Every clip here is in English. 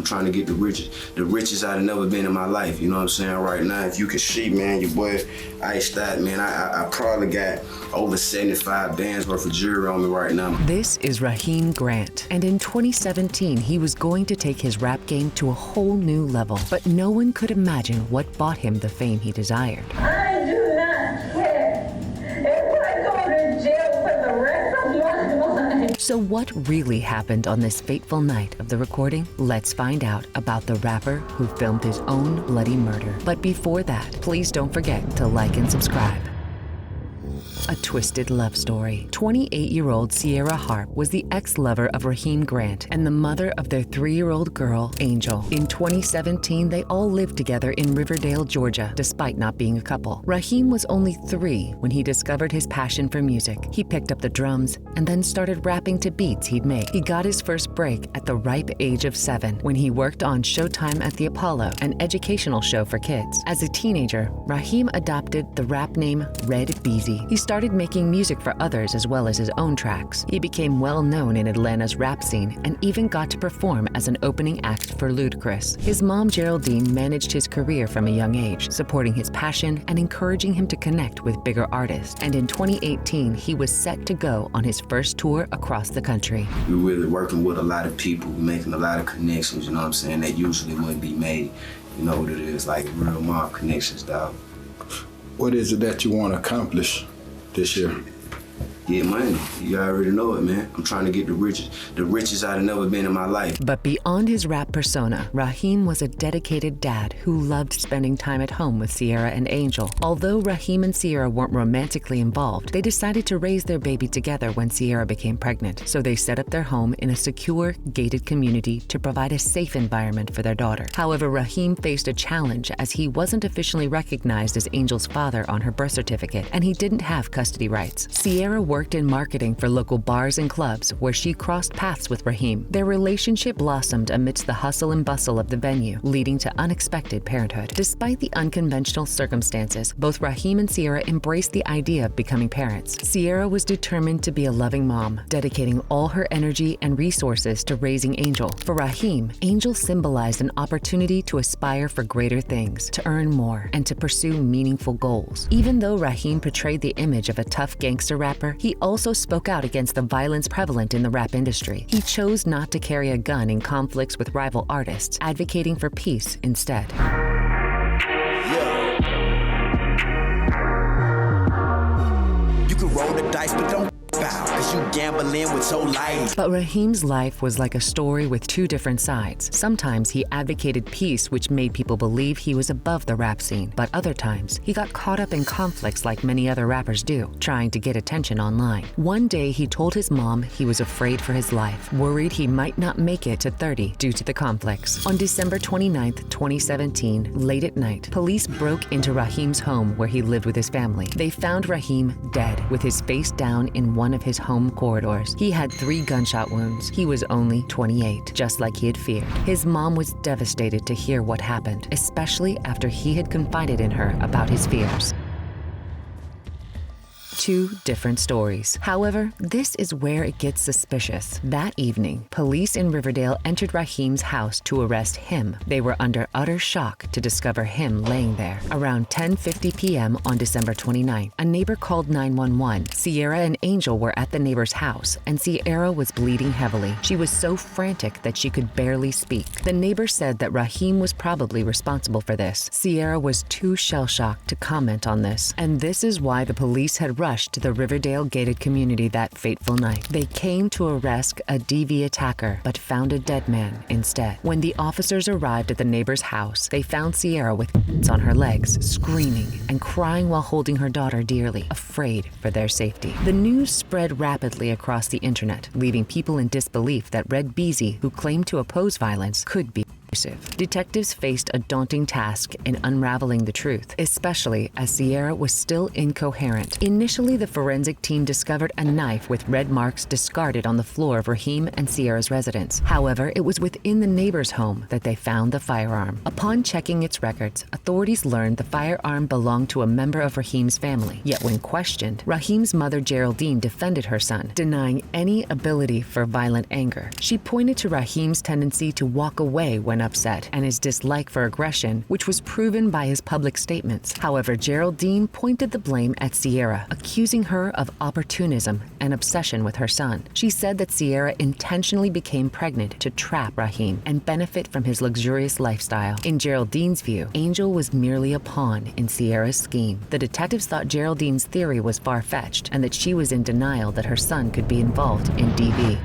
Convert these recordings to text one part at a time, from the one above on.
trying to get the richest I've never been in my life. You know what I'm saying? Right now, if you can see, man, your boy iced out, man. I probably got over 75 bands worth of jewelry on me right now. This is Raheem Grant, and in 2017, he was going to take his rap game to a whole new level, but no one could imagine what bought him the fame he desired. I do not care if I go to jail for the rest of my life. So what really happened on this fateful night of the recording? Let's find out about the rapper who filmed his own bloody murder. But before that, please don't forget to like and subscribe. A twisted love story. 28-year-old Ciara Harp was the ex-lover of Raheem Grant and the mother of their 3-year-old girl, Angel. In 2017, they all lived together in Riverdale, Georgia, despite not being a couple. Raheem was only 3 when he discovered his passion for music. He picked up the drums and then started rapping to beats he'd make. He got his first break at the ripe age of 7 when he worked on Showtime at the Apollo, an educational show for kids. As a teenager, Raheem adopted the rap name Red Beezy. He started making music for others as well as his own tracks. He became well known in Atlanta's rap scene and even got to perform as an opening act for Ludacris. His mom, Geraldine, managed his career from a young age, supporting his passion and encouraging him to connect with bigger artists. And in 2018, he was set to go on his first tour across the country. We're really working with a lot of people, making a lot of connections, you know what I'm saying, that usually wouldn't be made. You know what it is, like real mob connections, dog. What is it that you want to accomplish this year? Get money. You already know it, man. I'm trying to get the richest I've never been in my life. But beyond his rap persona, Raheem was a dedicated dad who loved spending time at home with Ciara and Angel. Although Raheem and Ciara weren't romantically involved, they decided to raise their baby together when Ciara became pregnant. So they set up their home in a secure, gated community to provide a safe environment for their daughter. However, Raheem faced a challenge as he wasn't officially recognized as Angel's father on her birth certificate, and he didn't have custody rights. Ciara worked in marketing for local bars and clubs where she crossed paths with Raheem. Their relationship blossomed amidst the hustle and bustle of the venue, leading to unexpected parenthood. Despite the unconventional circumstances, both Raheem and Ciara embraced the idea of becoming parents. Ciara was determined to be a loving mom, dedicating all her energy and resources to raising Angel. For Raheem, Angel symbolized an opportunity to aspire for greater things, to earn more, and to pursue meaningful goals. Even though Raheem portrayed the image of a tough gangster rapper, he also spoke out against the violence prevalent in the rap industry. He chose not to carry a gun in conflicts with rival artists, advocating for peace instead. You can roll the dice, but don't bow, cause you gambling with so light. But Raheem's life was like a story with 2 different sides. Sometimes he advocated peace, which made people believe he was above the rap scene. But other times, he got caught up in conflicts like many other rappers do, trying to get attention online. One day, he told his mom he was afraid for his life, worried he might not make it to 30 due to the conflicts. On December 29, 2017, late at night, police broke into Raheem's home where he lived with his family. They found Raheem dead, with his face down in one of his home corridors. He had 3 gunshot wounds. He was only 28, just like he had feared. His mom was devastated to hear what happened, especially after he had confided in her about his fears. 2 different stories. However, this is where it gets suspicious. That evening, police in Riverdale entered Raheem's house to arrest him. They were under utter shock to discover him laying there. Around 10:50 p.m. on December 29th, a neighbor called 911. Ciara and Angel were at the neighbor's house, and Ciara was bleeding heavily. She was so frantic that she could barely speak. The neighbor said that Raheem was probably responsible for this. Ciara was too shell-shocked to comment on this, and this is why the police had rushed to the Riverdale gated community that fateful night. They came to arrest a DV attacker, but found a dead man instead. When the officers arrived at the neighbor's house, they found Ciara with on her legs, screaming and crying while holding her daughter dearly, afraid for their safety. The news spread rapidly across the internet, leaving people in disbelief that Red Beezy, who claimed to oppose violence, could be abusive. Detectives faced a daunting task in unraveling the truth, especially as Ciara was still incoherent. Initially, the forensic team discovered a knife with red marks discarded on the floor of Raheem and Ciara's residence. However, it was within the neighbor's home that they found the firearm. Upon checking its records, authorities learned the firearm belonged to a member of Raheem's family. Yet when questioned, Raheem's mother Geraldine defended her son, denying any ability for violent anger. She pointed to Raheem's tendency to walk away when and upset, and his dislike for aggression, which was proven by his public statements. However, Geraldine pointed the blame at Sierra, accusing her of opportunism and obsession with her son. She said that Sierra intentionally became pregnant to trap Raheem and benefit from his luxurious lifestyle. In Geraldine's view, Angel was merely a pawn in Sierra's scheme. The detectives thought Geraldine's theory was far-fetched and that she was in denial that her son could be involved in DV.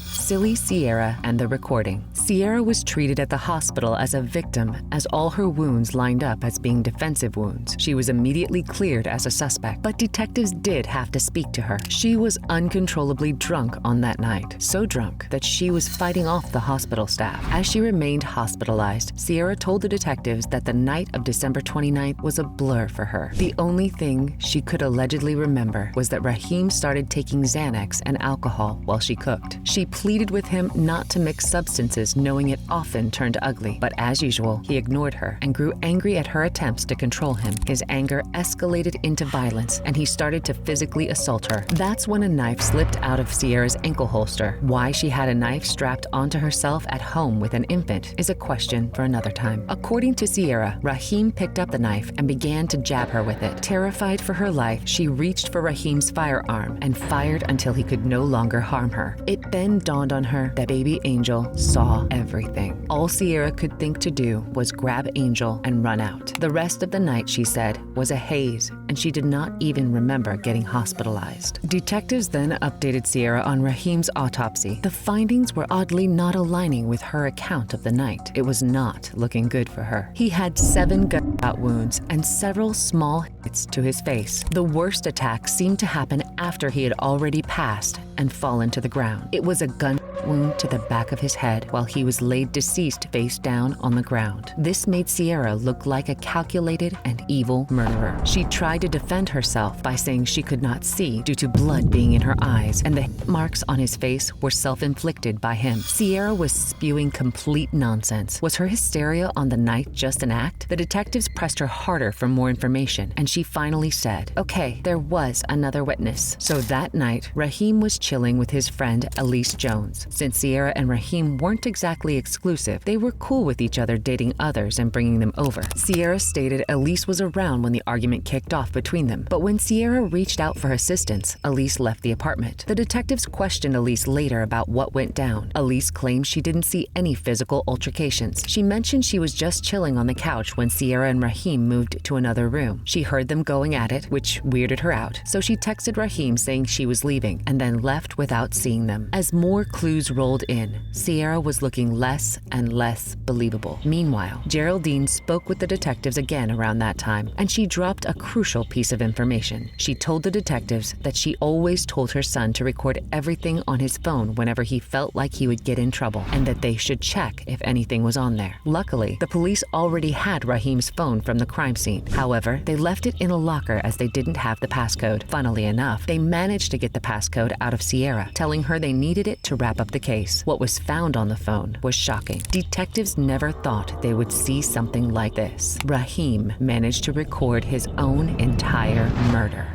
Silly Sierra and the recording. Sierra was treated at the hospital as a victim, as all her wounds lined up as being defensive wounds. She was immediately cleared as a suspect, but detectives did have to speak to her. She was uncontrollably drunk on that night, so drunk that she was fighting off the hospital staff. As she remained hospitalized, Sierra told the detectives that the night of December 29th was a blur for her. The only thing she could allegedly remember was that Raheem started taking Xanax and alcohol while she cooked. She pleaded with him not to mix substances, knowing it often turned ugly. But as usual, he ignored her and grew angry at her attempts to control him. His anger escalated into violence, and he started to physically assault her. That's when a knife slipped out of Sierra's ankle holster. Why she had a knife strapped onto herself at home with an infant is a question for another time. According to Sierra, Raheem picked up the knife and began to jab her with it. Terrified for her life, she reached for Raheem's firearm and fired until he could no longer harm her. It then dawned on her that baby Angel saw everything. All Sierra could think to do was grab Angel and run out. The rest of the night, she said, was a haze, and she did not even remember getting hospitalized. Detectives then updated Sierra on Raheem's autopsy. The findings were oddly not aligning with her account of the night. It was not looking good for her. He had 7 gunshot wounds and several small hits to his face. The worst attack seemed to happen after he had already passed and fallen to the ground. It was a gun wound to the back of his head while he was laid deceased face down on the ground. This made Sierra look like a calculated and evil murderer. She tried to defend herself by saying she could not see due to blood being in her eyes, and the hit marks on his face were self-inflicted by him. Sierra was spewing complete nonsense. Was her hysteria on the night just an act? The detectives pressed her harder for more information, and she finally said, okay, there was another witness. So that night, Raheem was chilling with his friend Elise Jones. Since Sierra and Raheem weren't exactly exclusive, they were cool with each other dating others and bringing them over. Sierra stated Elise was around when the argument kicked off between them, but when Sierra reached out for assistance, Elise left the apartment. The detectives questioned Elise later about what went down. Elise claimed she didn't see any physical altercations. She mentioned she was just chilling on the couch when Sierra and Raheem moved to another room. She heard them going at it, which weirded her out, so she texted Raheem saying she was leaving and then left without seeing them. As more clues rolled in, Sierra was looking less and less believable. Meanwhile, Geraldine spoke with the detectives again around that time, and she dropped a crucial piece of information. She told the detectives that she always told her son to record everything on his phone whenever he felt like he would get in trouble, and that they should check if anything was on there. Luckily, the police already had Raheem's phone from the crime scene. However, they left it in a locker as they didn't have the passcode. Funnily enough, they managed to get the passcode out of Sierra, telling her they needed it to wrap up the case. What was found on the phone was shocking. Detectives never thought they would see something like this. Raheem managed to record his own entire murder.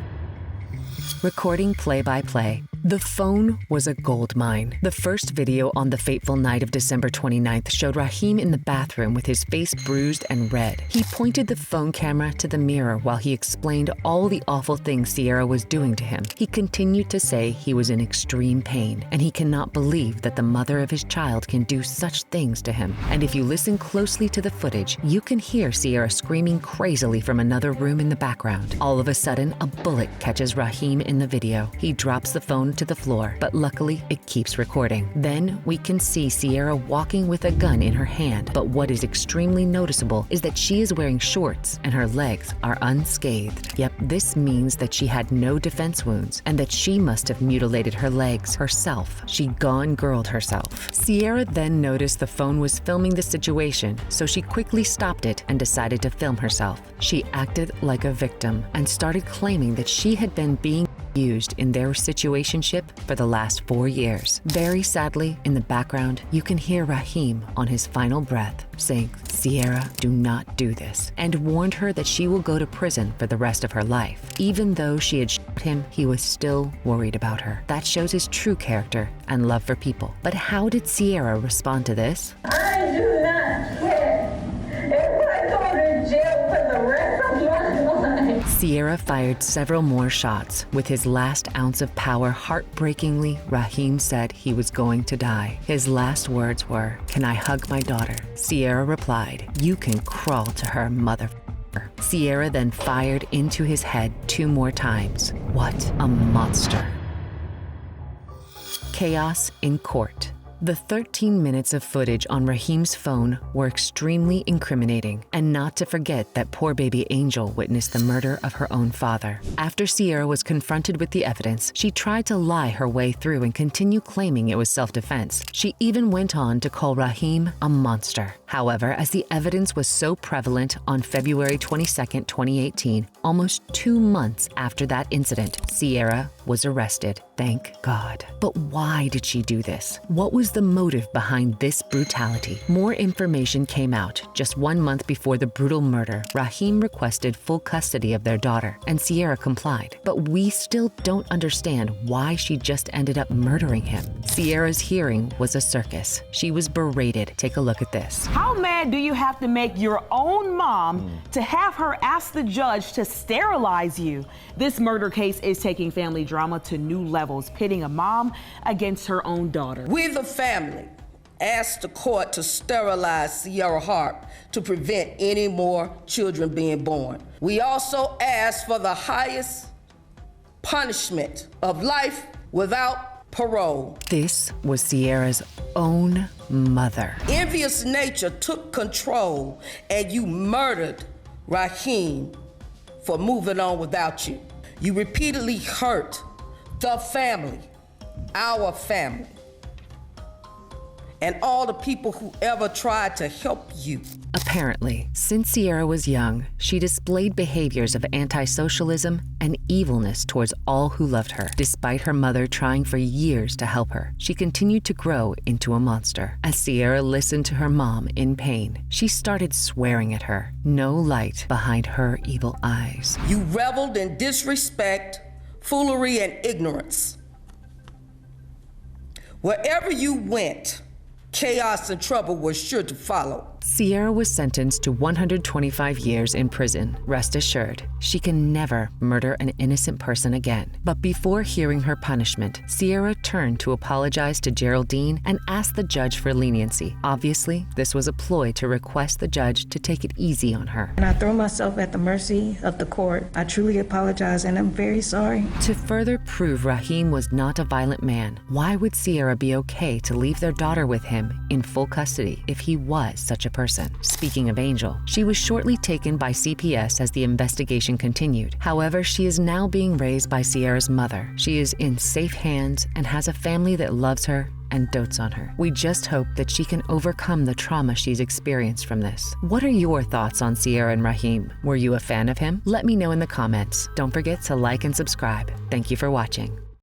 Recording play-by-play. The phone was a gold mine. The first video on the fateful night of December 29th showed Raheem in the bathroom with his face bruised and red. He pointed the phone camera to the mirror while he explained all the awful things Sierra was doing to him. He continued to say he was in extreme pain, and he cannot believe that the mother of his child can do such things to him. And if you listen closely to the footage, you can hear Sierra screaming crazily from another room in the background. All of a sudden, a bullet catches Raheem in the video. He drops the phone to the floor, but luckily it keeps recording. Then we can see Sierra walking with a gun in her hand, but what is extremely noticeable is that she is wearing shorts and her legs are unscathed. Yep, this means that she had no defense wounds and that she must have mutilated her legs herself. She gone girled herself. Sierra then noticed the phone was filming the situation, so she quickly stopped it and decided to film herself. She acted like a victim and started claiming that she had been being used in their situationship for the last 4 years. Very sadly, in the background, you can hear Raheem on his final breath saying, "Sierra, do not do this," and warned her that she will go to prison for the rest of her life. Even though she had shot him, he was still worried about her. That shows his true character and love for people. But how did Sierra respond to this? I I do not care if I go to jail for the rest of my life. Sierra fired several more shots. With his last ounce of power, heartbreakingly, Raheem said he was going to die. His last words were, "Can I hug my daughter?" Sierra replied, "You can crawl to her, mother." Sierra then fired into his head 2 more times. What a monster. Chaos in court. The 13 minutes of footage on Raheem's phone were extremely incriminating, and not to forget that poor baby Angel witnessed the murder of her own father. After Sierra was confronted with the evidence, she tried to lie her way through and continue claiming it was self-defense. She even went on to call Raheem a monster. However, as the evidence was so prevalent, on February 22, 2018, almost 2 months after that incident, Sierra was arrested. Thank God. But why did she do this? What was the motive behind this brutality? More information came out. Just 1 month before the brutal murder, Raheem requested full custody of their daughter, and Sierra complied. But we still don't understand why she just ended up murdering him. Sierra's hearing was a circus. She was berated. Take a look at this. How mad do you have to make your own mom to have her ask the judge to sterilize you? This murder case is taking family drama to new levels, pitting a mom against her own daughter. We, the family, asked the court to sterilize Sierra Hart to prevent any more children being born. We also asked for the highest punishment of life without parole. This was Sierra's own mother. Envious nature took control, and you murdered Raheem for moving on without you. You repeatedly hurt the family, our family, and all the people who ever tried to help you. Apparently, since Sierra was young, she displayed behaviors of anti-socialism and evilness towards all who loved her. Despite her mother trying for years to help her, she continued to grow into a monster. As Sierra listened to her mom in pain, she started swearing at her. No light behind her evil eyes. You reveled in disrespect, foolery, and ignorance. Wherever you went, chaos and trouble was sure to follow. Sierra was sentenced to 125 years in prison. Rest assured, she can never murder an innocent person again. But before hearing her punishment, Sierra turned to apologize to Geraldine and asked the judge for leniency. Obviously, this was a ploy to request the judge to take it easy on her. And I throw myself at the mercy of the court. I truly apologize, and I'm very sorry. To further prove Raheem was not a violent man, why would Sierra be okay to leave their daughter with him in full custody if he was such a person? Speaking of Angel, she was shortly taken by CPS as the investigation continued. However, she is now being raised by Sierra's mother. She is in safe hands and has a family that loves her and dotes on her. We just hope that she can overcome the trauma she's experienced from this. What are your thoughts on Sierra and Raheem? Were you a fan of him? Let me know in the comments. Don't forget to like and subscribe. Thank you for watching.